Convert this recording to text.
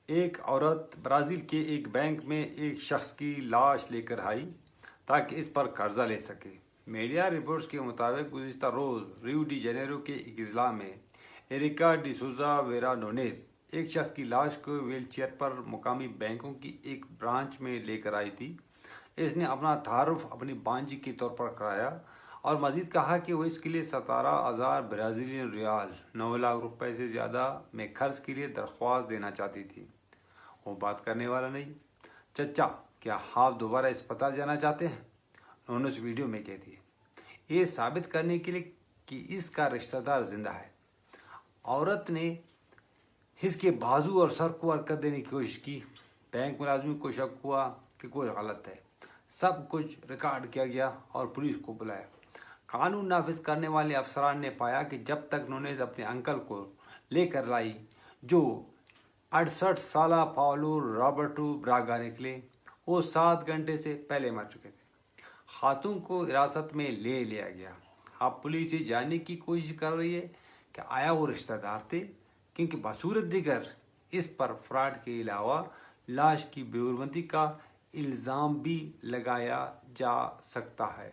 ایک عورت برازیل کے ایک بینک میں ایک شخص کی لاش لے کر آئی تاکہ اس پر قرضہ لے سکے۔ میڈیا رپورٹس کے مطابق گزشتہ روز ریو ڈی جنیرو کے ایک اضلاع میں ایریکا ڈی سوزا ویرا نونیز ایک شخص کی لاش کو ویل چیئر پر مقامی بینکوں کی ایک برانچ میں لے کر آئی تھی۔ اس نے اپنا تعارف اپنی بانجی کے طور پر کرایا اور مزید کہا کہ وہ اس کے لیے 17,000 برازیلین ریال 9 لاکھ روپے سے زیادہ میں خرچ کے لیے درخواست دینا چاہتی تھی۔ وہ بات کرنے والا نہیں۔ چچا، کیا آپ دوبارہ اسپتال جانا چاہتے ہیں؟ انہوں نے اس ویڈیو میں کہتی ہے، یہ ثابت کرنے کے لیے کہ اس کا رشتہ دار زندہ ہے۔ عورت نے اس کے بازو اور سر کو حرکت دینے کی کوشش کی۔ بینک ملازمین کو شک ہوا کہ کوئی غلط ہے۔ سب کچھ ریکارڈ کیا گیا اور پولیس کو بلایا۔ قانون نافذ کرنے والے افسران نے پایا کہ جب تک نونیز اپنے انکل کو لے کر لائی جو 68 سالہ پاولو رابرٹو براگا نکلے، وہ 7 گھنٹے سے پہلے مر چکے تھے۔ خاتون کو حراست میں لے لیا گیا۔ اب پولیس یہ جاننے کی کوشش کر رہی ہے کہ آیا وہ رشتہ دار تھے، کیونکہ بصورت دیگر اس پر فراڈ کے علاوہ لاش کی بے حرمتی کا الزام بھی لگایا جا سکتا ہے۔